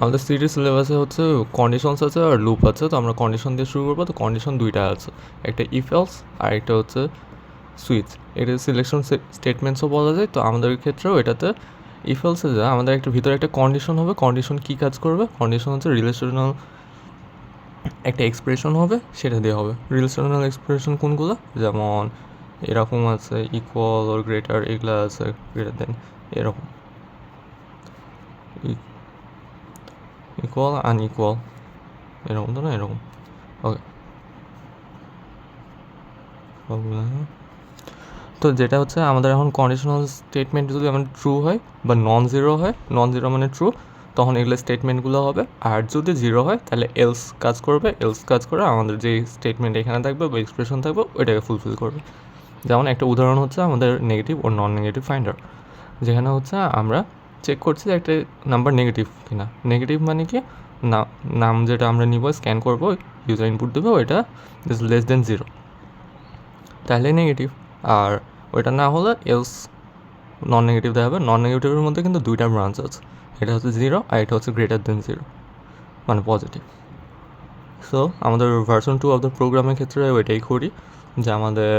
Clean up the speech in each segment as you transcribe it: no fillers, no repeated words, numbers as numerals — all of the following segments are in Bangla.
আমাদের সিটি সিলেবাসে হচ্ছে কন্ডিশনস আছে আর লুপ আছে, তো আমরা কন্ডিশন দিয়ে শুরু করবো। তো কন্ডিশন দুইটা আছে, একটা ইফ এলস আর একটা হচ্ছে সুইচ। এটা সিলেকশন স্টেটমেন্টসও বলা যায়। তো আমাদের ক্ষেত্রেও এটাতে ইফ এলসে যা আমাদের একটা ভিতরে একটা কন্ডিশন হবে। কন্ডিশন কী কাজ করবে? কন্ডিশন হচ্ছে রিলেশনাল একটা এক্সপ্রেশন হবে, সেটা দিয়ে হবে। রিলেশনাল এক্সপ্রেশন কোনগুলো? যেমন এরকম আছে, ইকুয়াল ওর গ্রেটার, এগুলো আছে গ্রেটার দেন, এরকম ইকুয়াল আনইকুয়াল, এরকম তো না, এরকম। ওকে, তো যেটা হচ্ছে আমাদের এখন কন্ডিশনাল স্টেটমেন্ট যদি আমাদের ট্রু হয় বা নন জিরো হয়, নন জিরো মানে ট্রু, তখন এগুলো স্টেটমেন্টগুলো হবে। আর যদি জিরো হয় তাহলে এলস কাজ করবে। এলস কাজ করে আমাদের যে স্টেটমেন্ট এখানে থাকবে বা এক্সপ্রেশন থাকবে ওইটাকে ফুলফিল করবে। যেমন একটা উদাহরণ হচ্ছে আমাদের নেগেটিভ ও নন নেগেটিভ ফাইন্ডার, যেখানে হচ্ছে আমরা চেক করছি যে একটা নাম্বার নেগেটিভ কিনা। নেগেটিভ মানে কি, নাম যেটা আমরা নিব, স্ক্যান করবো, ইউজার ইনপুট দেবো, ওইটা ইজ লেস দেন জিরো, তাহলে নেগেটিভ। আর ওইটা না হলে এলস নন নেগেটিভ দেখাবে। নন নেগেটিভের মধ্যে কিন্তু দুইটা ব্রাঞ্চ আছে, এটা হচ্ছে জিরো আর এটা হচ্ছে গ্রেটার দেন জিরো, মানে পজিটিভ। সো আমাদের ভার্সন 2 অফ দ্য প্রোগ্রামের ক্ষেত্রে ওইটাই করি, যে আমাদের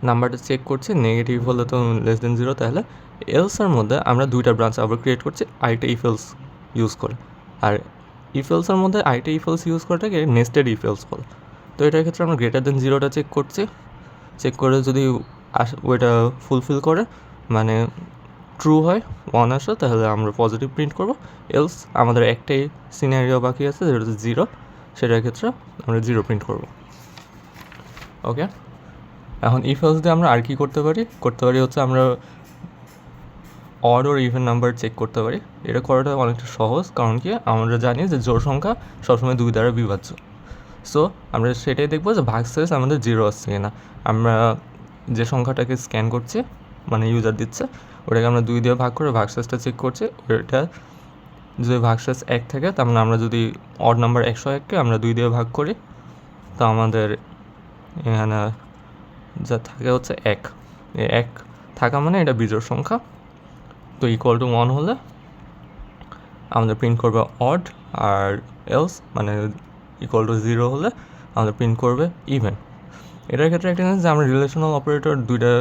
নাম্বারটা চেক করছি, নেগেটিভ হলে তো লেস দেন জিরো, তাহলে এলসের মধ্যে আমরা দুইটা ব্রাঞ্চ আবার ক্রিয়েট করছি আইটা ইফেলস ইউজ করে। আর ইফেলসের মধ্যে আইটা ইফেলস ইউজ করাটাকে নেস্টেড ইফেলস বলে। তো এটার ক্ষেত্রে আমরা গ্রেটার দেন জিরোটা চেক করছি, চেক করে যদি ওইটা ফুলফিল করে, মানে ট্রু হয়, ওয়ান আসে, তাহলে আমরা পজিটিভ প্রিন্ট করবো। এলস আমাদের একটাই সিনারিও বাকি আছে, যেটা হচ্ছে জিরো, সেটার ক্ষেত্রে আমরা জিরো প্রিন্ট করবো। ওকে, এখন ইফ এলস দিয়ে আমরা আর কি করতে পারি হচ্ছে আমরা অড ওর ইভেন নাম্বার চেক করতে পারি। এটা করাটা অনেকটা সহজ, কারণ কি আমরা জানি যে জোড় সংখ্যা সবসময় দুই দ্বারা বিভাজ্য। সো আমরা সেটাই দেখবো যে ভাগশেষ আমাদের জিরো আসছে কিনা। আমরা যে সংখ্যাটাকে স্ক্যান করছি, মানে ইউজার দিচ্ছে, ওটাকে আমরা দুই দিয়ে ভাগ করে ভাগশেষটা চেক করছি। ওইটা যদি ভাগশেষ এক থাকে, তার মানে আমরা যদি অড নাম্বার 101কে আমরা দুই দিয়ে ভাগ করি, তো আমাদের এখানে যা থাকে হচ্ছে এক। এক থাকা মানে এটা বিজোড় সংখ্যা। তো ইকুয়াল টু 1 হলে আমাদের প্রিন্ট করবে অড, আর এলস মানে ইকুয়াল টু 0 হলে আমাদের প্রিন্ট করবে ইভেন। এটার ক্ষেত্রে একটা জিনিস যে আমরা রিলেশনাল অপারেটর দুইটা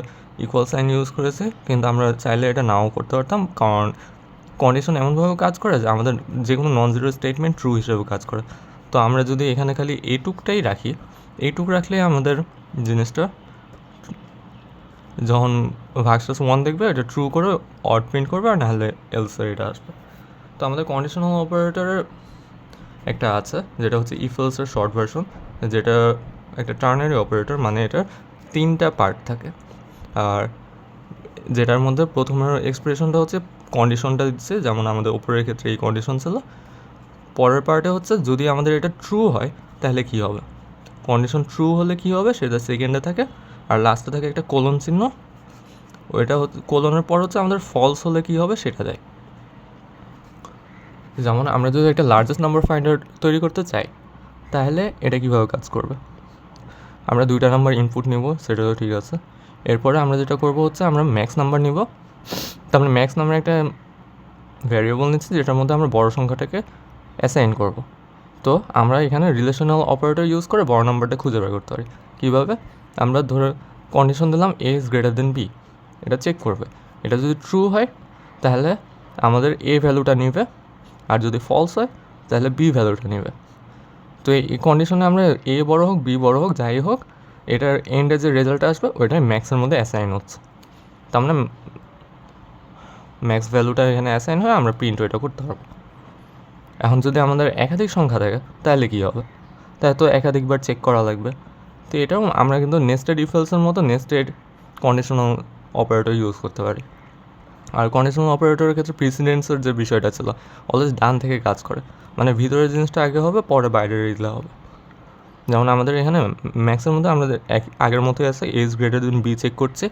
ইকুয়াল সাইন ইউজ করেছি, কিন্তু আমরা চাইলে এটা নাও করতে পারতাম, কারণ কন্ডিশন এমনভাবে কাজ করে যে আমাদের যে কোনো নন জিরো স্টেটমেন্ট ট্রু হিসেবে কাজ করে। তো আমরা যদি এখানে খালি এইটুকটাই রাখি, এইটুক রাখলেই আমাদের জিনিসটা যখন ভাগশেষ 1 দেখবে এটা ট্রু করে অড প্রিন্ট করবে, আর নাহলে এলসের এটা আসবে। তো আমাদের কন্ডিশনাল অপারেটরের একটা আছে যেটা হচ্ছে ইফ এলসের শর্ট ভার্সন, যেটা একটা টার্নারি অপারেটর, মানে এটার 3টা পার্ট থাকে। আর যেটার মধ্যে প্রথমের এক্সপ্রেশনটা হচ্ছে কন্ডিশনটা দিচ্ছে, যেমন আমাদের উপরের ক্ষেত্রে এই কন্ডিশন ছিল। পরের পার্টে হচ্ছে যদি আমাদের এটা ট্রু হয় তাহলে কী হবে, কন্ডিশন ট্রু হলে কী হবে সেটা সেকেন্ডে থাকে। আর লাস্টে থাকে একটা কোলন চিহ্ন, ওইটা হচ্ছে কোলনের পর হচ্ছে আমাদের ফলস হলে কী হবে সেটা দেয়। যেমন আমরা যদি একটা লার্জেস্ট নাম্বার ফাইন্ডার তৈরি করতে চাই, তাহলে এটা কীভাবে কাজ করবে? আমরা দুইটা নাম্বার ইনপুট নিব, সেটা তো ঠিক আছে। এরপরে আমরা যেটা করব হচ্ছে আমরা ম্যাক্স নাম্বার নিব। তারপরে ম্যাক্স নাম্বার একটা ভ্যারিয়েবল নিচ্ছি, যেটার মধ্যে আমরা বড় সংখ্যাটাকে অ্যাসাইন করব। তো আমরা এখানে রিলেশনাল অপারেটর ইউজ করে বড় নাম্বারটা খুঁজে বের করতে পারি। কীভাবে? আমরা ধরে কন্ডিশন দিলাম এ ইজ গ্রেটার দেন বি, এটা চেক করবে। এটা যদি ট্রু হয় তাহলে আমাদের এ ভ্যালুটা নেবে, আর যদি ফলস হয় তাহলে বি ভ্যালুটা নেবে। তো এই কন্ডিশনে আমরা এ বড় হোক, বি বড় হোক, যাই হোক, এটার এন্ডে যে রেজাল্ট আসবে ওইটাই ম্যাক্সের মধ্যে অ্যাসাইন হচ্ছে। তার মানে ম্যাক্স ভ্যালুটা এখানে অ্যাসাইন হয়ে আমরা প্রিন্ট ওইটা করতে পারবো। এখন যদি আমাদের একাধিক সংখ্যা থাকে তাহলে কী হবে? তাই তো একাধিকবার চেক করা লাগবে। তো এটাও আমরা কিন্তু নেস্টেড ইফেলসের মতো নেস্টেড কন্ডিশনাল অপারেটর ইউজ করতে পারি। আর কন্ডিশনাল অপারেটরের ক্ষেত্রে প্রিসিডেন্সের যে বিষয়টা ছিল, অলওয়েজ ডান থেকে কাজ করে, মানে ভিতরের জিনিসটা আগে হবে, পরে বাইরের এগুলো হবে। যেমন আমাদের এখানে ম্যাক্সের মধ্যে আমাদের আগের মতোই আছে, A is greater than B check করছে।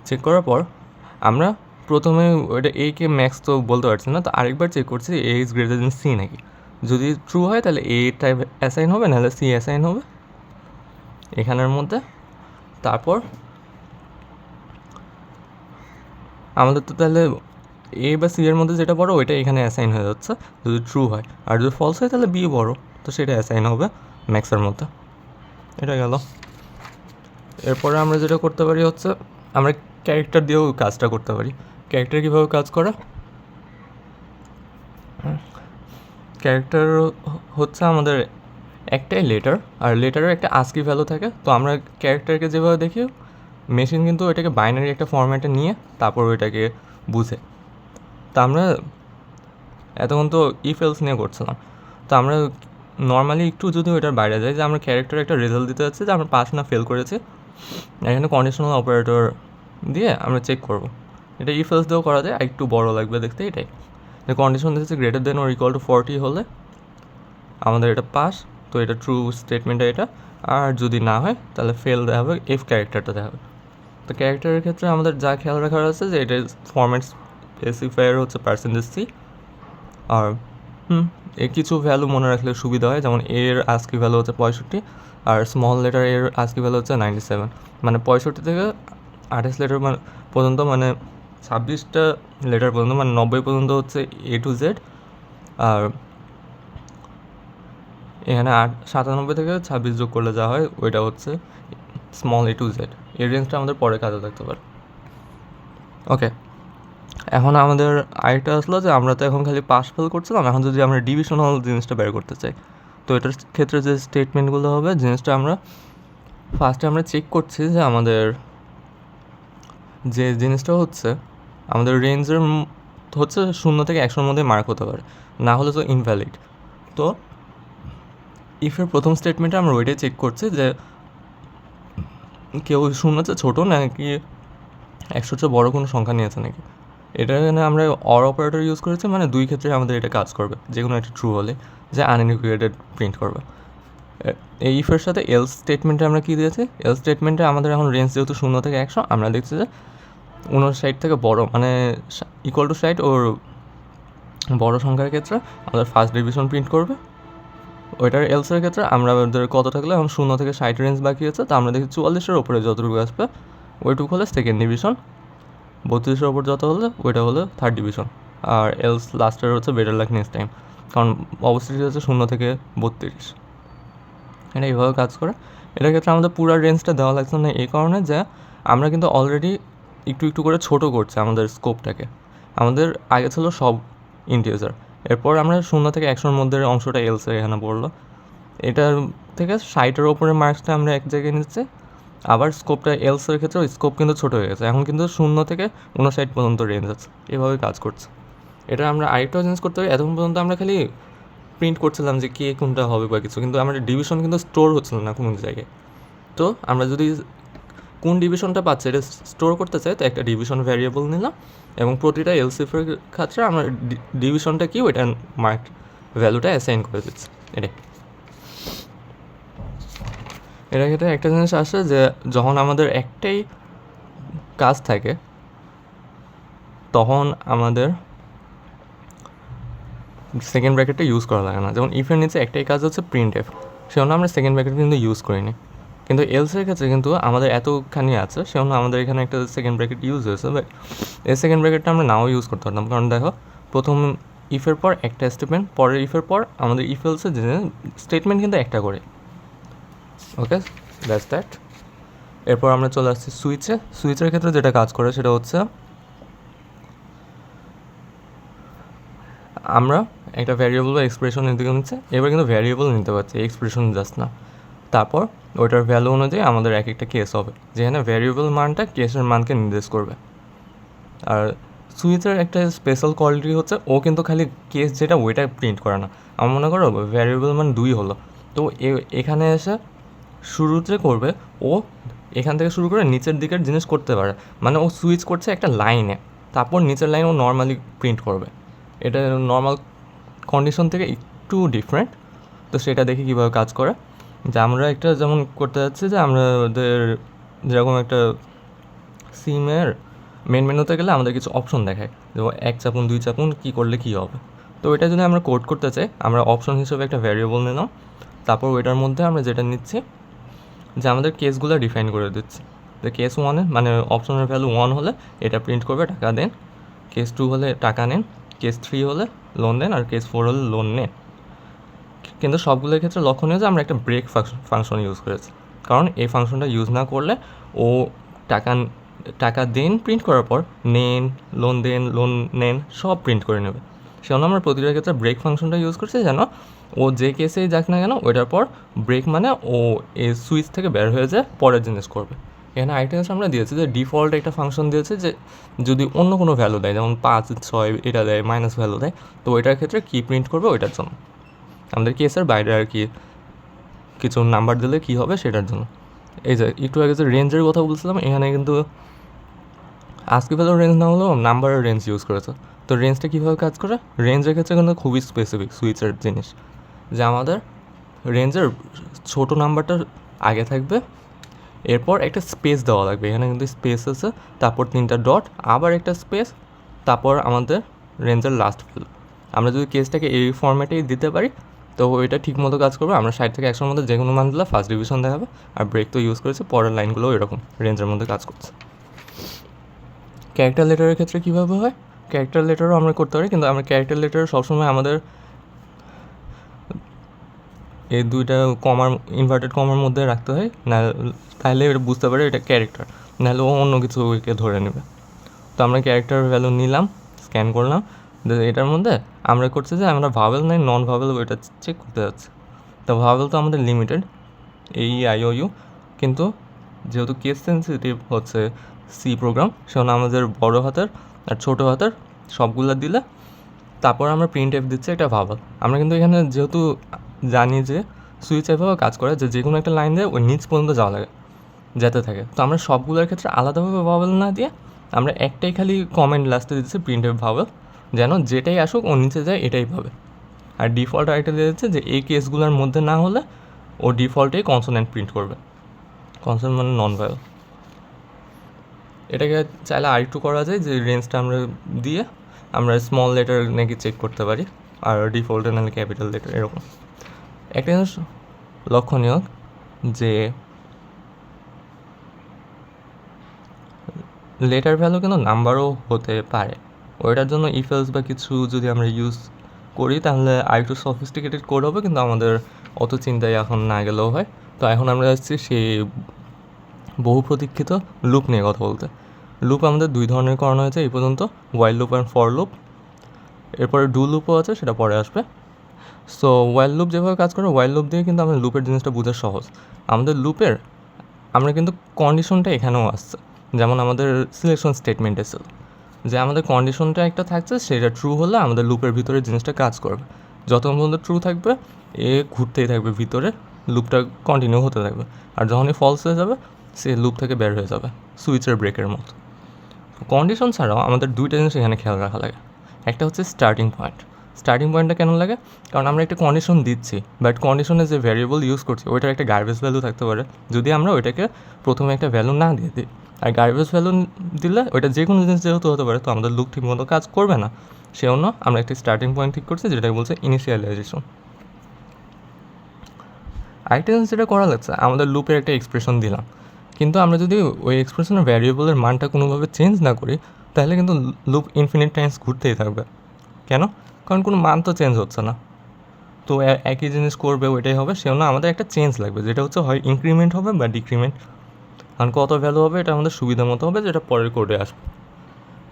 চেক করার পর আমরা প্রথমে ওইটা এ কে ম্যাক্স তো বলতে পারছি না, তো আরেকবার চেক করছি এ ইজ গ্রেটার দেন সি নাকি। যদি ট্রু হয় তাহলে এ টাইপ অ্যাসাইন হবে, নাহলে সি অ্যাসাইন হবে এখানের মধ্যে। তারপর আমাদের তো তাহলে এ বা সি এর মধ্যে যেটা বড় ওইটা এখানে অ্যাসাইন হয়ে যাচ্ছে যদি ট্রু হয়, আর যদি ফলস হয় তাহলে বি বড়, তো সেটা অ্যাসাইন হবে ম্যাক্সের মধ্যে। এটা গেল। এরপরে আমরা যেটা করতে পারি হচ্ছে আমরা ক্যারেক্টার দিয়েও কাজটা করতে পারি। ক্যারেক্টার কীভাবে কাজ করে, ক্যারেক্টার হচ্ছে আমাদের একটাই লেটার, আর লেটারের একটা আস্কি ভ্যালু থাকে। তো আমরা ক্যারেক্টারকে যেভাবে দেখি মেশিন কিন্তু ওইটাকে বাইনারি একটা ফরম্যাটে নিয়ে তারপর ওইটাকে বুঝে। তা আমরা এতক্ষণ তো ইফ এলস নিয়ে করছিলাম, তো আমরা নর্মালি একটু যদি ওইটার বাইরে যাই যে আমরা ক্যারেক্টার একটা রেজাল্ট দিতে যাচ্ছি যে আমরা পাস না ফেল করেছি, এখানে কন্ডিশনাল অপারেটর দিয়ে আমরা চেক করব। এটা ইফ এলস দিয়েও করা যায়, আর একটু বড় লাগবে দেখতে। এটাই যে কন্ডিশন দিচ্ছে greater than or equal to 40 হলে আমাদের এটা পাস, তো এটা ট্রু স্টেটমেন্টটা এটা। আর যদি না হয় তাহলে ফেল দেওয়া হবে, এফ ক্যারেক্টারটা দেওয়া হবে। তো ক্যারেক্টারের ক্ষেত্রে আমাদের যা খেয়াল রাখার আছে যে এটা ফরম্যাট স্পেসিফায়ার হচ্ছে %c, আর কিছু ভ্যালু মনে রাখলে সুবিধা হয়, যেমন এর আস্কি ভ্যালু হচ্ছে 65, আর স্মল লেটার এর আস্কি ভ্যালু হচ্ছে 97। মানে 65 থেকে 28 লেটার মানে পর্যন্ত, মানে 26টা লেটার পর্যন্ত, মানে 90 পর্যন্ত হচ্ছে A to Z, আর এখানে 97 থেকে 26 যোগ করলে যা হয় ওইটা হচ্ছে স্মল A to Z। এই রেঞ্জটা আমাদের পরে কাজে লাগতে পারে। ওকে, এখন আমাদের আরেকটা আসলো যে আমরা তো এখন খালি পাস ফেল করছিলাম, এখন যদি আমরা ডিভিশনাল জিনিসটা বের করতে চাই, তো এটার ক্ষেত্রে যে স্টেটমেন্টগুলো হবে জিনিসটা আমরা ফার্স্টে আমরা চেক করছি যে আমাদের যে জিনিসটা হচ্ছে আমাদের রেঞ্জের হচ্ছে 0 থেকে 100-র মধ্যে মার্ক হতে পারে, না হলে তো ইনভ্যালিড। তো ইফের প্রথম স্টেটমেন্টে আমরা ওইটাই চেক করছি যে কেউ 0 চেয়ে ছোটো নাকি 100 চেয়ে বড়ো কোনো সংখ্যা নিয়েছে নাকি। এটা এখানে আমরা অর অপারেটর ইউজ করেছি, মানে দুই ক্ষেত্রে আমাদের এটা কাজ করবে, যে কোনো একটা ট্রু হলে যে আনইকুয়েটেড প্রিন্ট করবে। এই ইফের সাথে এলস স্টেটমেন্টে আমরা কী দিয়েছি, এলস স্টেটমেন্টে আমাদের এখন রেঞ্জ যেহেতু 0 থেকে 100, আমরা দেখছি যে 59 থেকে বড়, মানে ইকুয়াল টু 60 ওর বড় সংখ্যার ক্ষেত্রে আমাদের ফার্স্ট ডিভিশন প্রিন্ট করবে। ওইটার এলসের ক্ষেত্রে আমাদের কত থাকলে এখন 0 থেকে 60 রেঞ্জ বাকি আছে, তো আমরা দেখি 44-এর ওপরে যতটুকু আসবে ওইটুকু হলে সেকেন্ড ডিভিশন, 32-এর ওপর যত হলে ওইটা হলে থার্ড ডিভিশন, আর এলস লাস্টের হচ্ছে বেটার লাক নেক্সট টাইম, কারণ অবস্থিতি হচ্ছে 0 থেকে 32। এটা এইভাবে কাজ করে। এটার ক্ষেত্রে আমাদের পুরো রেঞ্জটা দেওয়া লাগছে না, এই কারণে যে আমরা কিন্তু অলরেডি একটু একটু করে ছোটো করছি আমাদের স্কোপটাকে। আমাদের আগে ছিল সব ইন্টিজার, এরপর আমরা 0 থেকে 100-র মধ্যে অংশটা এলসে এখানে পড়লো, এটার থেকে 60-এর ওপরে মার্কসটা আমরা এক জায়গায় নিচ্ছি। আবার স্কোপটা এলসের ক্ষেত্রে স্কোপ কিন্তু ছোটো হয়ে গেছে, এখন কিন্তু 0 থেকে 59 পর্যন্ত রেঞ্জ আছে, এভাবে কাজ করছে। এটা আমরা আরেকটাও চেঞ্জ করতে পারি। এতক্ষণ পর্যন্ত আমরা খালি প্রিন্ট করছিলাম যে কে কোনটা হবে বা কিছু, কিন্তু আমাদের ডিভিশন কিন্তু স্টোর হচ্ছিল না কোনো জায়গায়। তো আমরা যদি কোন ডিভিশনটা পাচ্ছে এটা স্টোর করতে চাই, তো একটা ডিভিশন ভ্যারিয়েবল নিলাম এবং প্রতিটা এলসিফের ক্ষেত্রে আমরা ডিভিশনটা কি ওইটা মার্ক ভ্যালুটা অ্যাসাইন করে দিচ্ছি। এটার ক্ষেত্রে একটা জিনিস আসে যে যখন আমাদের একটাই কাজ থাকে তখন আমাদের সেকেন্ড ব্র্যাকেটটা ইউজ করা লাগে না। যেমন ইফের নিচে একটাই কাজ হচ্ছে প্রিন্ট এফ, সেজন্য আমরা সেকেন্ড ব্র্যাকেট কিন্তু ইউজ করিনি। কিন্তু এলসের ক্ষেত্রে কিন্তু আমাদের এতখানি আছে, সেজন্য আমাদের এখানে একটা সেকেন্ড ব্র্যাকেট ইউজ হয়েছে। বাট এই সেকেন্ড ব্র্যাকেটটা আমরা নাও ইউজ করতে পারতাম, কারণ দেখো প্রথম ইফের পর একটা স্টেটমেন্ট, পরের ইফের পর আমাদের ইফ এলসের যে স্টেটমেন্ট কিন্তু একটা করে। ওকে, দ্যাটস দ্যাট। এরপর আমরা চলে আসছি সুইচে। সুইচের ক্ষেত্রে যেটা কাজ করে সেটা হচ্ছে আমরা একটা ভ্যারিয়েবল বা এক্সপ্রেশন নিতে নিচ্ছে, এবার কিন্তু ভ্যারিয়েবল নিতে পারছি, এক্সপ্রেশন জাস্ট না। তারপর ওইটার ভ্যালু অনুযায়ী আমাদের এক একটা কেস হবে, যেখানে ভ্যারিয়েবল মানটা কেসের মানকে নির্দেশ করবে। আর সুইচের একটা স্পেশাল কোয়ালিটি হচ্ছে ও কিন্তু খালি কেস যেটা ওইটা প্রিন্ট করে না। আমার মনে করো ভ্যারিয়েবল মান 2 হলো, তো এখানে এসে শুরুতে করবে ও এখান থেকে শুরু করে নিচের দিকের জিনিস করতে পারে, মানে ও সুইচ করছে একটা লাইনে, তারপর নিচের লাইন ও নর্মালি প্রিন্ট করবে। এটা নর্মাল কন্ডিশন থেকে একটু ডিফারেন্ট। তো সেটা দেখে কীভাবে কাজ করে, যে আমরা একটা যেমন করতে যাচ্ছি যে আমাদের যেরকম একটা সিমের মেন মেনুতে গেলে আমাদের কিছু অপশন দেখায়, যেমন 1 চাপুন 2 চাপুন কী করলে কী হবে। তো এটা যদি আমরা কোড করতে চাই, আমরা অপশন হিসেবে একটা ভ্যারিয়েবল নিলাম, তারপর ওইটার মধ্যে আমরা যেটা নিচ্ছি যে আমাদের কেসগুলো ডিফাইন করে দিচ্ছি। যে কেস 1-এ মানে অপশনের ভ্যালু 1 হলে এটা প্রিন্ট করবে টাকা দেন, কেস 2 হলে টাকা নেন, কেস 3 হলে লোন দেন, আর কেস 4 হলে লোন নেন। কিন্তু সবগুলোর ক্ষেত্রে লক্ষণীয় যে আমরা একটা ব্রেক ফাংশন ইউজ করেছি, কারণ এই ফাংশনটা ইউজ না করলে ও টাকা দেন প্রিন্ট করার পর নেন, লোন দেন, লোন নেন সব প্রিন্ট করে নেবে। সেজন্য আমরা প্রতিটার ক্ষেত্রে ব্রেক ফাংশনটা ইউজ করছি যেন ও যে কেসেই যাক না কেন ওইটার পর ব্রেক মানে ও এই সুইচ থেকে বের হয়ে যায়, পরের জিনিস করবে। এখানে আরেকটা জিনিস আমরা দিয়েছি যে ডিফল্ট একটা ফাংশন দিয়েছে যে যদি অন্য কোনো ভ্যালু দেয়, যেমন 5, 6 এটা দেয়, মাইনাস ভ্যালু দেয়, তো ওইটার ক্ষেত্রে কী প্রিন্ট করবে ওইটার জন্য। আমাদের কেসের বাইরে আর কি কিছু নাম্বার দিলে কী হবে সেটার জন্য। এই যে একটু আগে যে রেঞ্জের কথা বলছিলাম, এখানে কিন্তু আজকে ভ্যালুর রেঞ্জ না হলেও নাম্বারের রেঞ্জ ইউজ করেছে। তো রেঞ্জটা কীভাবে কাজ করে? রেঞ্জের ক্ষেত্রে কিন্তু খুবই স্পেসিফিক সুইচের জিনিস, যে আমাদের রেঞ্জের ছোট নাম্বারটা আগে থাকবে, এরপর একটা স্পেস দেওয়া লাগবে, এখানে কিন্তু স্পেস আছে, তারপর 3টা ডট, আবার একটা স্পেস, তারপর আমাদের রেঞ্জের লাস্ট ভ্যালু। আমরা যদি কেসটাকে এই ফর্ম্যাটেই দিতে পারি তো ওইটা ঠিক মতো কাজ করবে। আমরা 60 থেকে 100 মধ্যে যে কোনো মান দিলে ফার্স্ট ডিভিশন দেখাবে, আর ব্রেক তো ইউজ করেছে, পরের লাইনগুলো এরকম রেঞ্জের মধ্যে কাজ করছে। ক্যারেক্টার লেটারের ক্ষেত্রে কীভাবে হয়? ক্যারেক্টার লেটারও আমরা করতে পারি, কিন্তু আমরা ক্যারেক্টার লেটার সবসময় আমাদের এই দুইটা কমার ইনভার্টেড কমার মধ্যে রাখতে হয়, না তাহলে এটা বুঝতে পারে এটা ক্যারেক্টার, নাহলে ও অন্য কিছু ওইকে ধরে নেবে। তো আমরা ক্যারেক্টার ভ্যালু নিলাম, স্ক্যান করলাম, এটার মধ্যে আমরা করছি যে আমরা ভাওয়েল নাই নন ভাওয়েল ওইটা চেক করতে যাচ্ছি। তো ভাওয়েল তো আমাদের লিমিটেড, AEIOU, কিন্তু যেহেতু কেস সেন্সিটিভ হচ্ছে সি প্রোগ্রাম, সেজন্য আমাদের বড় হাতের আর ছোটো হাতের সবগুলো দিলে তারপর আমরা প্রিন্ট এফ দিচ্ছি একটা ভাওয়েল। আমরা কিন্তু এখানে যেহেতু জানি যে সুইচ এভাবে কাজ করে যে কোনো একটা লাইন দিয়ে ওই নিচ পর্যন্ত যাওয়া লাগে, যেতে থাকে, তো আমরা সবগুলোর ক্ষেত্রে আলাদাভাবে ভাওয়েল না দিয়ে আমরা একটাই খালি কমেন্ট লাস্টে দিচ্ছি প্রিন্ট এফ ভাওয়েল, যেন যেটাই আসুক ও নিচে যায় এটাই পাবে। আর ডিফল্ট আরেকটা দিয়ে দিচ্ছে যে এই কেসগুলোর মধ্যে না হলে ও ডিফল্টেই কনসোনেন্ট প্রিন্ট করবে, কনসোনেন্ট মানে নন ভাওয়েল। এটাকে চাইলে আরেকটু করা যায় যে রেঞ্জটা আমরা দিয়ে আমরা স্মল লেটার নাকি চেক করতে পারি, আর ডিফল্টে নাহলে ক্যাপিটাল লেটার এরকম। একটা জিনিস লক্ষণীয় যে লেটার ভ্যালু কিন্তু নাম্বারও হতে পারে, ওইটার জন্য ইফেলস বা কিছু যদি আমরা ইউজ করি তাহলে আরেকটু সফিস্টিকেটেড কোড হবে, কিন্তু আমাদের অত চিন্তায় এখন না গেলেও হয়। তো এখন আমরা যাচ্ছি সেই বহু প্রতীক্ষিত লুপ নিয়ে কথা বলতে। লুপ আমাদের দুই ধরনের করানো হয়েছে এই পর্যন্ত, ওয়াইল লুপ অ্যান্ড ফর লুপ। এরপরে ডু লুপও আছে, সেটা পরে আসবে। সো ওয়াইল লুপ যেভাবে কাজ করে, ওয়াইল লুপ দিয়ে কিন্তু আমাদের লুপের জিনিসটা বোঝা সহজ। আমাদের লুপের আমরা কিন্তু কন্ডিশনটা এখানেও আসছে, যেমন আমাদের সিলেকশন স্টেটমেন্টে ছিল যে আমাদের কন্ডিশনটা একটা থাকছে, সেটা ট্রু হলে আমাদের লুপের ভিতরে জিনিসটা কাজ করবে, যতক্ষণ পর্যন্ত ট্রু থাকবে এ ঘুরতেই থাকবে ভিতরে, লুপটা কন্টিনিউ হতে থাকবে, আর যখনই ফলস হয়ে যাবে সে লুপ থেকে বের হয়ে যাবে, সুইচের ব্রেকের মতো। কন্ডিশন ছাড়াও আমাদের দুইটা জিনিস এখানে খেয়াল রাখা লাগে। একটা হচ্ছে স্টার্টিং পয়েন্ট। স্টার্টিং পয়েন্টটা কেন লাগে? কারণ আমরা একটা কন্ডিশন দিচ্ছি, বাট কন্ডিশনে যে ভ্যারিয়েবল ইউজ করছি ওইটার একটা গার্বেজ ভ্যালু থাকতে পারে, যদি আমরা ওইটাকে প্রথমে একটা ভ্যালু না দিয়ে দিই। আর গার্বেজ ভ্যালু দিলে ওইটা যে কোনো জিনিস যেহেতু হতে পারে, তো আমাদের লুপ ঠিক মতো কাজ করবে না, সেজন্য আমরা একটা স্টার্টিং পয়েন্ট ঠিক করছি যেটাকে বলছে ইনিশিয়ালাইজেশন। আরেকটা জিনিস যেটা করা লাগছে, আমাদের লুপের একটা এক্সপ্রেশন দিলাম, কিন্তু আমরা যদি ওই এক্সপ্রেশনের ভ্যারিয়েবলের মানটা কোনোভাবে চেঞ্জ না করি তাহলে কিন্তু লুপ ইনফিনিট টাইমস ঘুরতেই থাকবে। কেন? কারণ কোনো মান তো চেঞ্জ হচ্ছে না, তো একই জিনিস করবে ওইটাই হবে, সেজন্য আমাদের একটা চেঞ্জ লাগবে, যেটা হচ্ছে হয় ইনক্রিমেন্ট হবে বা ডিক্রিমেন্ট। কারণ কত ভ্যালু হবে এটা আমাদের সুবিধা মতো হবে, যেটা পরের কোডে আসবে।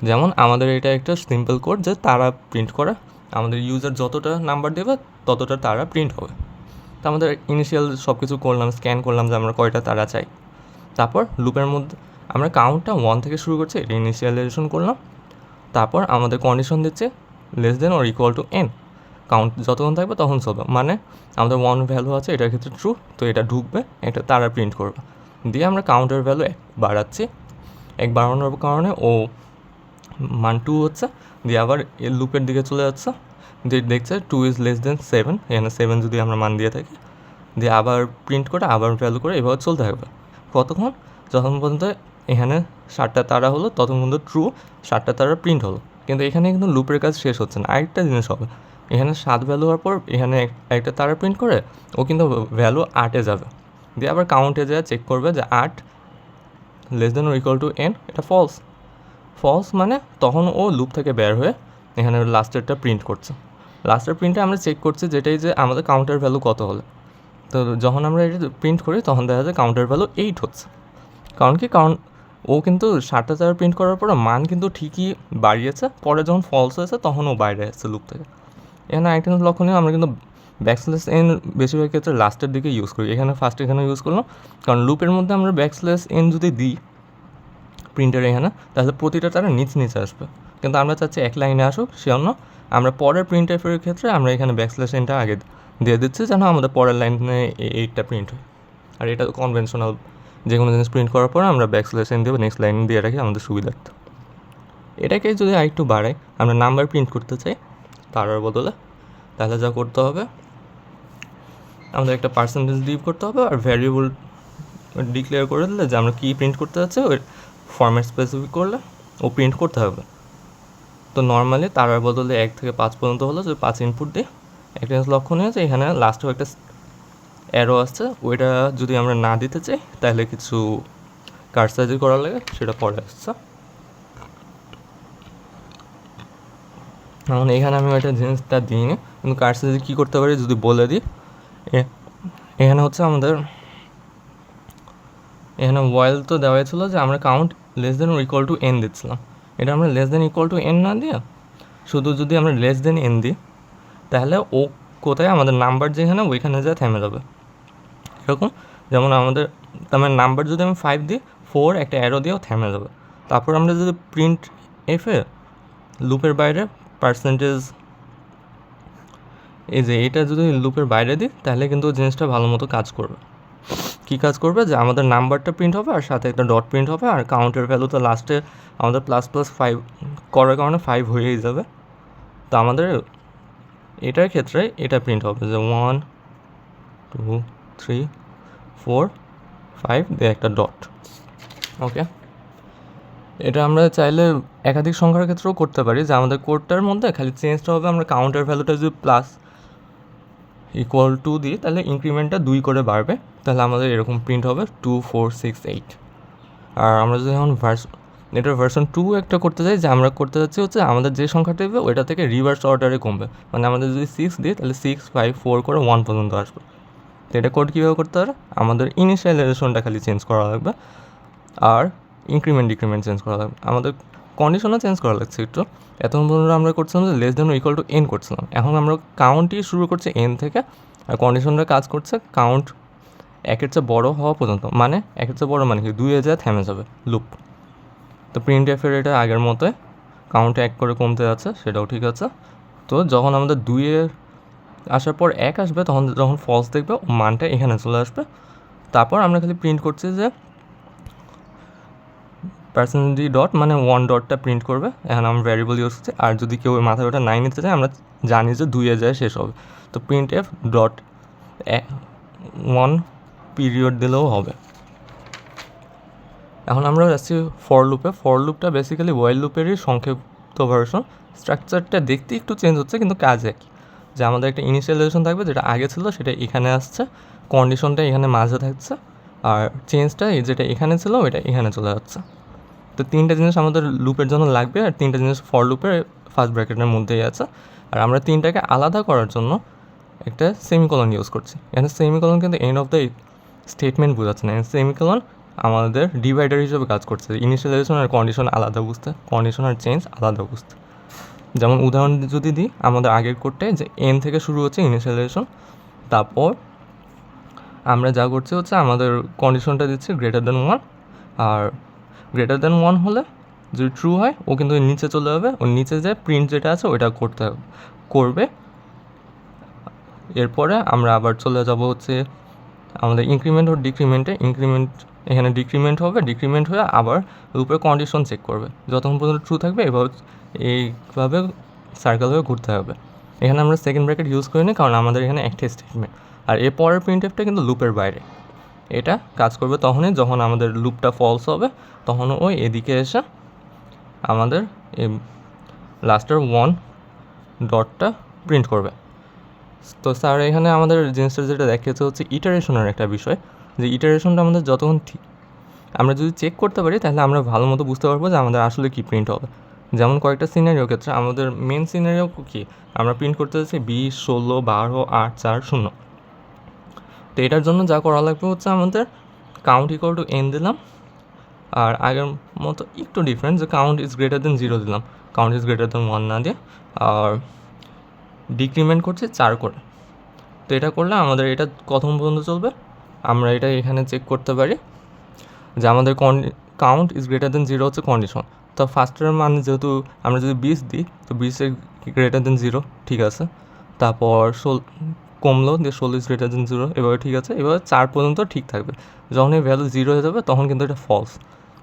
যেমন আমাদের এটা একটা সিম্পল কোড যে তারা প্রিন্ট করা, আমাদের ইউজার যতটা নাম্বার দেবে ততটা তারা প্রিন্ট হবে। তো আমাদের ইনিশিয়াল সব কিছু করলাম, স্ক্যান করলাম যে আমরা কয়টা তারা চাই, তারপর লুপের মধ্যে আমরা কাউন্টটা 1 থেকে শুরু করছি, এটা ইনিশিয়ালাইজেশন করলাম। তারপর আমাদের কন্ডিশন দিচ্ছে less than or equal to n, count যতক্ষণ থাকবে তখন চলবে, মানে আমাদের 1 ভ্যালু আছে, এটার ক্ষেত্রে ট্রু, তো এটা ঢুকবে, এটা তারা প্রিন্ট করবে। দিয়ে আমরা কাউন্টের ভ্যালু 1 বাড়াচ্ছি, 1 বাড়ানোর কারণে ও মান 2 হচ্ছে, দিয়ে আবার এর লুপের দিকে চলে যাচ্ছে, দিয়ে দেখছে 2 ইজ লেস দেন 7, এখানে 7 যদি আমরা মান দিয়ে থাকি, দিয়ে আবার প্রিন্ট করে আবার ভ্যালু করে এভাবে চলতে থাকবে কতক্ষণ, যখন পর্যন্ত এখানে 7টা তারা হলো ততক্ষণ পর্যন্ত ট্রু, 7টা তারা প্রিন্ট হলো। কিন্তু এখানে কিন্তু লুপের কাজ শেষ হচ্ছে না, আরেকটা জিনিস হবে, এখানে 7 ভ্যালু হওয়ার পর এখানে একটা তারা প্রিন্ট করে ও কিন্তু ভ্যালু 8-এ যাবে, দিয়ে আবার কাউন্টে যায় চেক করবে যে 8 less than or equal to n, এটা ফলস, ফলস মানে তখন ও লুপ থেকে বের হয়ে এখানে লাস্টেরটা প্রিন্ট করছে। লাস্টের প্রিন্টে আমরা চেক করছি যেটাই যে আমাদের কাউন্টার ভ্যালু কত হলো। তো যখন আমরা এটা প্রিন্ট করি তখন দেখা যায় কাউন্টার ভ্যালু 8 হচ্ছে। কারণ ও কিন্তু 7,000 প্রিন্ট করার পরে মান কিন্তু ঠিকই বাড়িয়েছে, পরে যখন ফলস হয়েছে তখন ও বাইরে আসছে লুপ থেকে। এখানে আরেকটা লক্ষণীয়, আমরা কিন্তু ব্যাকস্ল্যাশ এন বেশিরভাগ ক্ষেত্রে লাস্টের দিকে ইউজ করি। এখানে ফার্স্ট এখানে ইউজ করলাম কারণ লুপের মধ্যে আমরা ব্যাকস্ল্যাশ এন যদি দিই প্রিন্টের এখানে, তাহলে প্রতিটা তারা নিচে আসবে। কিন্তু আমরা চাচ্ছি এক লাইনে আসুক, সেজন্য আমরা পরের প্রিন্ট এফের ক্ষেত্রে আমরা এখানে ব্যাকস্ল্যাশ এনটা আগে দিয়ে দিচ্ছি যেন আমাদের পরের লাইনে এইটা প্রিন্ট হয়। আর এটা কনভেনশনাল, যে কোনো জিনিস প্রিন্ট করার পর আমরা ব্যাকস্ল্যাশ এন দিয়ে নেক্সট লাইন দিয়ে রাখি আমাদের সুবিধার্থে। এটাকে যদি আরেকটু বাড়াই, আমরা নাম্বার প্রিন্ট করতে চাই তার বদলে, তাহলে যা করতে হবে আমাদের একটা পার্সেন্টেজ ডিভ করতে হবে আর ভ্যারিয়েবল ডিক্লেয়ার করে দিলে যে আমরা কী প্রিন্ট করতে যাচ্ছি ওই ফরম্যাট স্পেসিফিক করলে ও প্রিন্ট করতে হবে। তো নর্মালি তার বদলে 1 থেকে 5 পর্যন্ত হলো, যদি 5 ইনপুট দিই। একটা লক্ষণীয় যে এখানে লাস্টেও একটা অ্যারো আসছে, ওইটা যদি আমরা না দিতে চাই তাহলে কিছু কারসাজি করা লাগে, সেটা পরে আসছে। এখন এখানে আমি ওইটা জিনিসটা দিইনি, কিন্তু কারসাজি কী করতে পারি যদি বলে দিই। এখানে হচ্ছে আমাদের এখানে ওয়াইল তো দেওয়াই ছিল যে আমরা count less than equal to N দিচ্ছিলাম। এটা আমরা less than equal to N না দিয়ে শুধু যদি আমরা লেস দেন এন দিই তাহলে ও কোথায় আমাদের নাম্বার যেখানে ওইখানে যা থেমে যাবে। এরকম যেমন আমাদের নাম্বার যদি আমি 5 দিই, 4 একটা অ্যারো দিয়েও থেমে যাবে। তারপর আমরা যদি প্রিন্ট এফে লুপের বাইরে পার্সেন্টেজ এই যে এটা যদি লুপের বাইরে দিই তাহলে কিন্তু জিনিসটা ভালো মতো কাজ করবে। কী কাজ করবে যে আমাদের নাম্বারটা প্রিন্ট হবে আর সাথে একটা ডট প্রিন্ট হবে, আর কাউন্টের ভ্যালু তো লাস্টে আমাদের ++5 করার কারণে 5 হয়েই যাবে। তো আমাদের এটার ক্ষেত্রে এটা প্রিন্ট হবে যে 1 2 3 4 5 দিয়ে একটা ডট। ওকে, এটা আমরা চাইলে একাধিক সংখ্যার ক্ষেত্রেও করতে পারি, যে আমাদের কোডটার মধ্যে খালি চেঞ্জটা হবে আমরা কাউন্টার ভ্যালুটা যদি প্লাস ইকুয়াল টু দিই তাহলে ইনক্রিমেন্টটা 2 করে বাড়বে, তাহলে আমাদের এরকম প্রিন্ট হবে 2 4 6 8। আর আমরা যদি এখন এটার ভার্সন 2 একটা করতে চাই, যে আমরা করতে যাচ্ছি হচ্ছে আমাদের যে সংখ্যাটা দেবে ওইটা থেকে রিভার্স অর্ডারে কমবে, মানে আমাদের যদি 6 দিই তাহলে 6 5 4 করে 1 পর্যন্ত আসবে। তো এটা কোড কীভাবে করতে পারে, আমাদের ইনিশিয়ালাইজেশনটা খালি চেঞ্জ করা লাগবে আর ডিক্রিমেন্ট চেঞ্জ করা লাগবে। আমাদের কন্ডিশনও চেঞ্জ করা লাগছে একটু। এতক্ষণ পর্যন্ত আমরা করছিলাম যে less than equal to N করছিলাম, এখন আমরা কাউন্টই শুরু করছি এন থেকে, আর কন্ডিশনটা কাজ করছে কাউন্ট 1-এর চেয়ে বড়ো হওয়া পর্যন্ত, মানে 1-এর চেয়ে বড়ো মানে কি 2-এ যা থেমে যাবে লুপ। তো প্রিন্ট এফের এটা আগের মতোই কাউন্ট 1 করে কমতে যাচ্ছে, সেটাও ঠিক আছে। তো যখন আমাদের 2-এ আসার পর 1 আসবে তখন যখন ফলস দেখবে মানটা এখানে চলে আসবে। তারপর আমরা খালি প্রিন্ট করছি যে পার্সেন্টেজ ডট মানে 1 ডটটা প্রিন্ট করবে, এখন আমরা ভ্যারিয়েবল ইউজ করছি। আর যদি কেউ মাথায় ওটা 9 নিতে চায় আমরা জানি যে 2-এ যায় শেষ হবে, তো প্রিন্ট এফ ডট 1 পিরিয়ড দিলেও হবে। এখন আমরা যাচ্ছি ফর লুপটা বেসিক্যালি ওয়াইল লুপেরই সংক্ষিপ্ত ভার্সন। স্ট্রাকচারটা দেখতে একটু চেঞ্জ হচ্ছে কিন্তু কাজ একই, যে আমাদের একটা ইনিশিয়ালাইজেশন থাকবে যেটা আগে ছিল সেটা এখানে আসছে, কন্ডিশনটা এখানে মাঝে থাকছে, আর চেঞ্জটা যেটা এখানে ছিল ওইটা এখানে চলে যাচ্ছে। তো 3টে জিনিস আমাদের লুপের জন্য লাগবে, আর 3টে জিনিস ফর লুপের ফার্স্ট ব্র্যাকেটের মধ্যেই আছে। আর আমরা 3টাকে আলাদা করার জন্য একটা সেমিকলন ইউজ করছি। এখানে সেমিকলন কিন্তু এন্ড অফ দ্য স্টেটমেন্ট বোঝাচ্ছে না, সেমিকলন আমাদের ডিভাইডার হিসেবে কাজ করছে, ইনিশিয়ালাইজেশন আর কন্ডিশন আলাদা বুঝতে, কন্ডিশন আর চেঞ্জ আলাদা বুঝতে। যেমন উদাহরণ যদি দিই, আমাদের আগের কোডটায় যে এন থেকে শুরু হচ্ছে ইনিশিয়ালাইজেশন, তারপর আমরা যা করছি হচ্ছে আমাদের কন্ডিশনটা দিচ্ছি গ্রেটার দেন 1, আর গ্রেটার দেন 1 হলে যদি ট্রু হয় ও কিন্তু নিচে চলে যাবে, ওর নিচে যে প্রিন্ট যেটা আছে ওইটা করবে। এরপরে আমরা আবার চলে যাব হচ্ছে আমাদের ইনক্রিমেন্ট ও ডিক্রিমেন্টে। এখানে ডিক্রিমেন্ট হয়ে আবার লুপের কন্ডিশন চেক করবে, যতক্ষণ পর্যন্ত ট্রু থাকবে এইভাবে সার্কেল হয়ে ঘুরতে হবে। এখানে আমরা সেকেন্ড ব্র্যাকেট ইউজ করিনি কারণ আমাদের এখানে একটা স্টেটমেন্ট, আর এর পরের প্রিন্ট এফটা কিন্তু লুপের বাইরে। এটা কাজ করবে তখনই যখন আমাদের লুপটা ফলস হবে, তখন ওই এদিকে এসে আমাদের এই লাস্টের 1 ডটটা প্রিন্ট করবে। তো স্যার এখানে আমাদের জিনিসটা যেটা দেখিয়েছে হচ্ছে ইটারেশনের একটা বিষয়, যে ইটারেশনটা আমাদের যতক্ষণ আমরা যদি চেক করতে পারি তাহলে আমরা ভালো মতো বুঝতে পারবো যে আমাদের আসলে কী প্রিন্ট হবে। যেমন কয়েকটা সিনারিও ক্ষেত্রে আমাদের মেন সিনারিও কী, আমরা প্রিন্ট করতে যাচ্ছি 20, 16, 12, 8, 4, 0। তো এটার জন্য যা করা লাগবে হচ্ছে আমাদের কাউন্ট ইকুয়াল টু n দিলাম, আর আগের মতো একটু ডিফারেন্স যে কাউন্ট ইজ গ্রেটার দেন 0 দিলাম, কাউন্ট ইজ গ্রেটার দেন 1 না দিয়ে, আর ডিক্রিমেন্ট করছে 4 করে। তো এটা করলে আমাদের এটা কত পর্যন্ত চলবে আমরা এটা এখানে চেক করতে পারি যে আমাদের কাউন্ট ইজ গ্রেটার দেন 0 হচ্ছে কন্ডিশন। তো ফার্স্টের মানে যেহেতু আমরা যদি 20 দিই তো 20 এর গ্রেটার দেন 0, ঠিক আছে। তারপর কমলো দিয়ে 16 ইজ গ্রেটার দেন 0, এভাবে ঠিক আছে। এবার 4 পর্যন্ত ঠিক থাকবে, যখন এই ভ্যালু 0 হয়ে যাবে তখন কিন্তু এটা ফলস,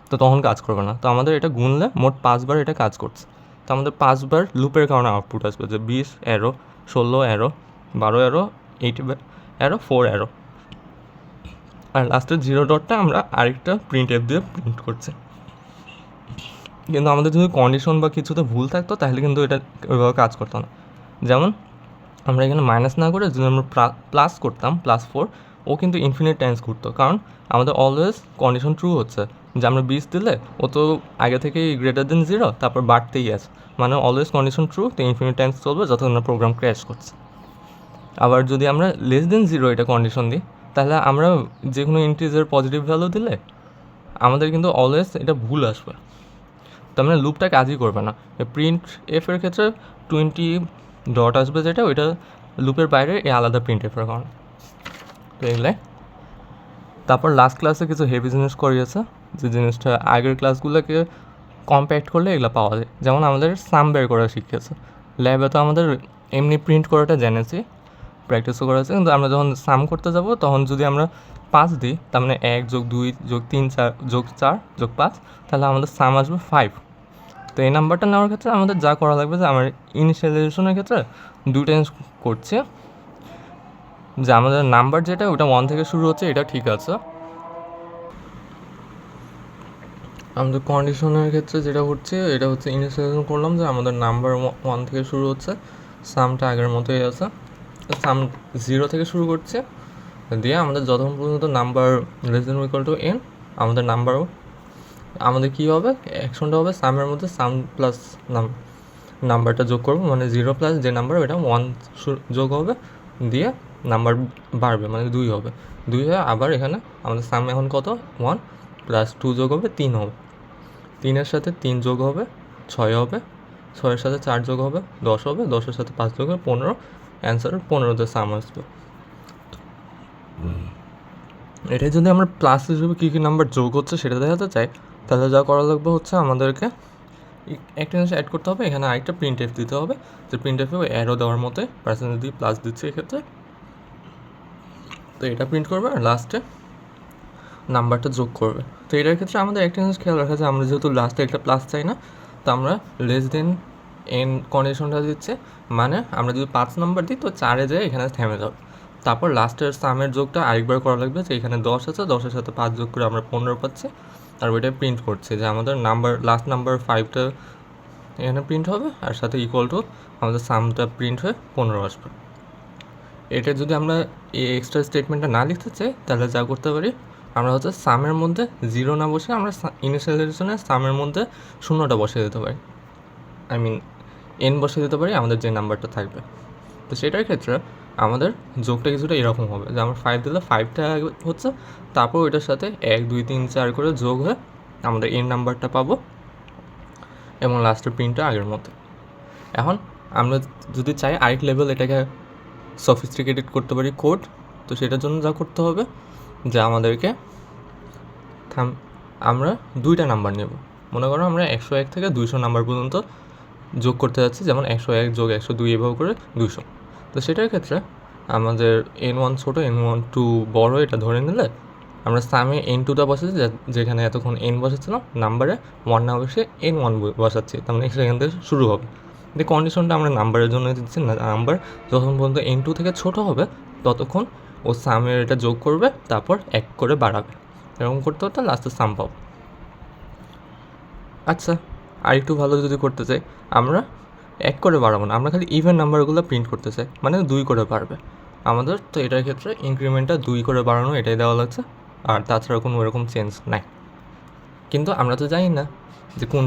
তো তখন কাজ করবে না। তো আমাদের এটা গুনলে মোট 5 বার এটা কাজ করছে। তো আমাদের 5 বার লুপের কারণে আউটপুট আসবে যে 20 arrow, 16 arrow, 12 arrow, 8 arrow, 4 arrow, আর লাস্টের 0 ডটটা আমরা আরেকটা প্রিন্ট এফ দিয়ে প্রিন্ট করছি। কিন্তু আমাদের যদি কন্ডিশন বা কিছুতে ভুল থাকতো তাহলে কিন্তু এটা ওইভাবে কাজ করতো না। যেমন আমরা এখানে মাইনাস না করে যদি আমরা প্লাস করতাম +4, ও কিন্তু ইনফিনিট টাইমস ঘুরতো, কারণ আমাদের অলওয়েজ কন্ডিশন ট্রু হচ্ছে যে আমরা 20 দিলে ও তো আগে থেকেই গ্রেটার দেন 0, তারপর বাড়তেই আছে, মানে অলওয়েজ কন্ডিশন ট্রু, তো ইনফিনিট টাইমস চলবে যতক্ষণ না প্রোগ্রাম ক্র্যাশ করছে। আবার যদি আমরা লেস দেন 0 এটা কন্ডিশন দিই তাহলে আমরা যে কোনো ইন্টিজার পজিটিভ ভ্যালু দিলে আমাদের কিন্তু অলওয়েজ এটা ভুল আসবে, তার মানে লুপটা কাজই করবে না। প্রিন্ট এফের ক্ষেত্রে 20 ডট আসবে যেটা, ওইটা লুপের বাইরে এই আলাদা প্রিন্ট এফের কারণে। তো এগুলাই তারপর লাস্ট ক্লাসে কিছু হেভি জিনিস করিয়েছে, যে জিনিসটা আগের ক্লাসগুলোকে কম্প্যাক্ট করলে এগুলো পাওয়া যায়। যেমন আমাদের সাম বের করা শিখিয়েছে, ল্যাবে তো আমাদের এমনি প্রিন্ট করাটা জেনেছি, প্র্যাকটিসও করেছে, কিন্তু আমরা যখন সাম করতে যাব তখন যদি আমরা 5 দিই, তার মানে 1 + 2 + 3 + 4 + 5, তাহলে আমাদের সাম আসবে 5। তো এই নাম্বারটা নেওয়ার ক্ষেত্রে আমাদের যা করা লাগবে যে আমার ইনিশিয়ালাইজেশনের ক্ষেত্রে 2 টাইমস করছে, যে আমাদের নাম্বার যেটা ওটা 1 থেকে শুরু হচ্ছে এটা ঠিক আছে। আমাদের কন্ডিশনের ক্ষেত্রে যেটা হচ্ছে এটা হচ্ছে ইনিশিয়ালাইজেশন করলাম যে আমাদের নাম্বার 1 থেকে শুরু হচ্ছে, সামটা আগের মতোই আছে, সাম 0 থেকে শুরু করছে, দিয়ে আমাদের যতক্ষণ পর্যন্ত number less than equal to n, আমাদের আমাদের কী হবে, অ্যাকশনটা হবে সামের মধ্যে সাম প্লাস নাম্বারটা যোগ করবো, মানে 0 প্লাস যে নাম্বার ওটা 1 যোগ হবে, দিয়ে নাম্বার বাড়বে মানে 2 হবে, 2 হয়ে আবার এখানে আমাদের সাম এখন কত, 1 + 2 যোগ হবে 3 হবে, 3-এর সাথে 3 যোগ হবে 6 হবে, 6-এর সাথে 4 যোগ হবে 10 হবে, 10-এর সাথে 5 যোগ হবে 15, অ্যান্সার 15তে সাম আসবে। এটাই যদি আমরা প্লাস হিসেবে কী কী নাম্বার যোগ হচ্ছে সেটা দেখাতে চাই, তাহলে যা করা লাগবে হচ্ছে আমাদেরকে একটা জিনিস অ্যাড করতে হবে, এখানে আরেকটা প্রিন্ট এফ দিতে হবে, যে প্রিন্ট এফে অ্যারো দেওয়ার মতো পার্সেন্টেজ দিয়ে প্লাস দিচ্ছে এক্ষেত্রে, তো এটা প্রিন্ট করবে আর লাস্টে নাম্বারটা যোগ করবে। তো এটার ক্ষেত্রে আমাদের একটা জিনিস খেয়াল রাখা, যে আমরা যেহেতু লাস্টে একটা প্লাস চাই না, তো আমরা লেস দেন n কন্ডিশনটা দিচ্ছে, মানে আমরা যদি 5 নাম্বার দিই তো 4-এ যায় এখানে থেমে যাবে, তারপর লাস্টের সামের যোগটা আরেকবার করা লাগবে, যে এখানে 10 আছে, 10-এর সাথে 5 যোগ করে আমরা 15 পাচ্ছি, আর ওইটা প্রিন্ট করছে যে আমাদের লাস্ট নাম্বার 5টা এখানে প্রিন্ট হবে, আর সাথে ইকুয়াল টু আমাদের সামটা প্রিন্ট হয়ে 15 আসবে। এটা যদি আমরা এই এক্সট্রা স্টেটমেন্টটা না লিখতে চাই তাহলে যা করতে পারি, আমরা হচ্ছে সামের মধ্যে 0 না বসে আমরা ইনিশিয়ালাইজেশনে সামের মধ্যে 0টা বসিয়ে দিতে পারি, n বসিয়ে দিতে পারি আমাদের যে নাম্বারটা থাকবে। তো সেটার ক্ষেত্রে আমাদের যোগটা কিছুটা এরকম হবে, যে আমরা 5 দিলে 5টা হচ্ছে, তারপর ওইটার সাথে 1 2 3 4 করে যোগ হয়ে আমাদের n নাম্বারটা পাবো, এবং লাস্টের প্রিন্টটা আগের মতো। এখন আমরা যদি চাই আরেক লেভেল এটাকে সফিস্টিকেটেড করতে পারি কোড, তো সেটার জন্য যা করতে হবে যে আমাদেরকে আমরা 2টা নাম্বার নেব, মনে করো আমরা 101 থেকে 200 নাম্বার পর্যন্ত যোগ করতে যাচ্ছি, যেমন 101 যোগ 102 এভাবে করে 200। তো সেটার ক্ষেত্রে আমাদের n1 ছোটো n2 বড় এটা ধরে নিলে আমরা সামে n2টা বসাচ্ছি, যেখানে এতক্ষণ n বসাচ্ছিলাম, নাম্বারে 1 না বসে n1 বসাচ্ছি, তার মানে সেখান থেকে শুরু হবে। যে কন্ডিশনটা আমরা নাম্বারের জন্য দিচ্ছি, নাম্বার যতক্ষণ পর্যন্ত n2 থেকে ছোটো হবে ততক্ষণ ও সামের এটা যোগ করবে, তারপর 1 করে বাড়াবে, এরকম করতে হতে লাস্টে সাম পাবো। আচ্ছা, আর একটু ভালো যদি করতে চাই, আমরা 1 করে বাড়াবো না, আমরা খালি ইভেন নাম্বারগুলো প্রিন্ট করতে চাই, মানে 2 করে বাড়বে আমাদের। তো এটার ক্ষেত্রে ইনক্রিমেন্টটা 2 করে বাড়ানো এটাই দেওয়া লাগছে, আর তাছাড়া কোনো এরকম চেঞ্জ নাই। কিন্তু আমরা তো জানি না যে কোন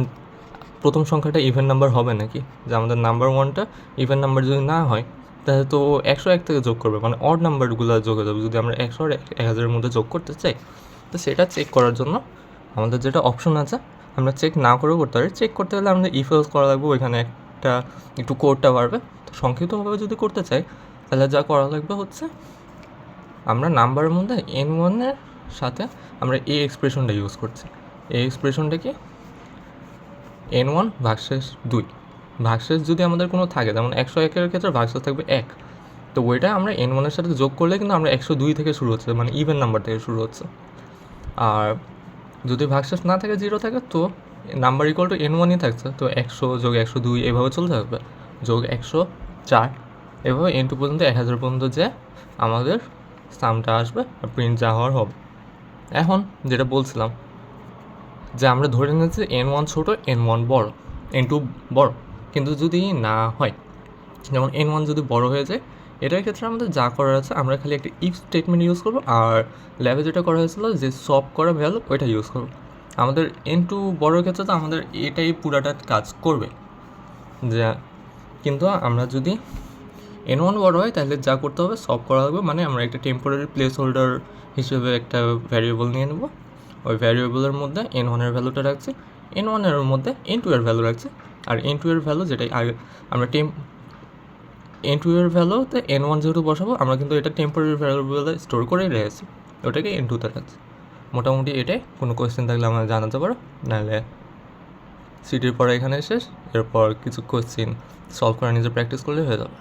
প্রথম সংখ্যাটা ইভেন নাম্বার হবে নাকি, যে আমাদের নাম্বার 1টা ইভেন নাম্বার যদি না হয় তাহলে তো 101 থেকে যোগ করবে, মানে অড নাম্বারগুলো যোগ হয়ে যাবে যদি আমরা 100 আর 1000-এর মধ্যে যোগ করতে চাই। তো সেটা চেক করার জন্য আমাদের যেটা অপশন আছে, আমরা চেক না করেও করতে পারি। চেক করতে হলে আমাদের ইফ এলস করা লাগবে, ওইখানে একটা একটু কোডটা বাড়বে। তো সংক্ষিপ্তভাবে যদি করতে চাই তাহলে যা করা লাগবে হচ্ছে, আমরা নাম্বারের মধ্যে n1-এর সাথে আমরা এই এক্সপ্রেশনটা ইউজ করছি। এই এক্সপ্রেশনটা কি, n1 ভাগশেষ 2 ভাগশেষ যদি আমাদের কোনো থাকে, যেমন 101-এর ক্ষেত্রে ভাগশেষ থাকবে 1, তো ওইটা আমরা n1-এর সাথে যোগ করলে কিন্তু আমরা 102 থেকে শুরু হচ্ছে, মানে ইভেন নাম্বার থেকে শুরু হচ্ছে। আর যদি ভাগশেষ না থাকে 0 থাকে, তো নাম্বার ইকুয়াল টু n1-ই থাকছে, তো 100 যোগ 102 এভাবে চলতে থাকবে, যোগ 104 এভাবে n2 পর্যন্ত 1000 পর্যন্ত যে আমাদের সামটা আসবে আর প্রিন্ট যা হওয়ার হবে। এখন যেটা বলছিলাম যে আমরা ধরে নিচ্ছি n1 ছোট, n1 বড়, n2 বড়, কিন্তু যদি না হয়, যেমন n1 যদি বড় হয়ে যায়, এটার ক্ষেত্রে আমাদের যা করার আছে, আমরা খালি একটা ইফ স্টেটমেন্ট ইউজ করবো, আর ল্যাবে যেটা করা হয়েছিল যে সব করা ভ্যালু ওইটা ইউজ করবো। আমাদের n2 বড়োর ক্ষেত্রে তো আমাদের এটাই পুরাটা কাজ করবে, যা কিন্তু আমরা যদি n1 বড় হয় তাহলে যা করতে হবে সব করা হবে, মানে আমরা একটা টেম্পোরারি প্লেস হোল্ডার হিসেবে একটা ভ্যারিয়েবল নিয়ে নেব, ওই ভ্যারিয়েবলের মধ্যে n1-এর ভ্যালুটা রাখছি, n1-এর মধ্যে n2-এর ভ্যালু রাখছি, আর n2-এর ভ্যালু যেটাই আগে আমরা n2-এর ভ্যালুতে n1 যেহেতু বসাবো, আমরা কিন্তু এটা টেম্পোরারি ভ্যারিয়েবলে স্টোর করেই রেখেছি, ওটাকে n2-তে রাখছি। মোটামুটি এটাই, কোনো কোয়েশ্চেন থাকলে আমরা জানাতে পারো, নাহলে সিটির পরে এখানে শেষ। এরপর কিছু কোয়েশ্চেন সলভ করে নিজে প্র্যাকটিস করলে হয়ে যাবে।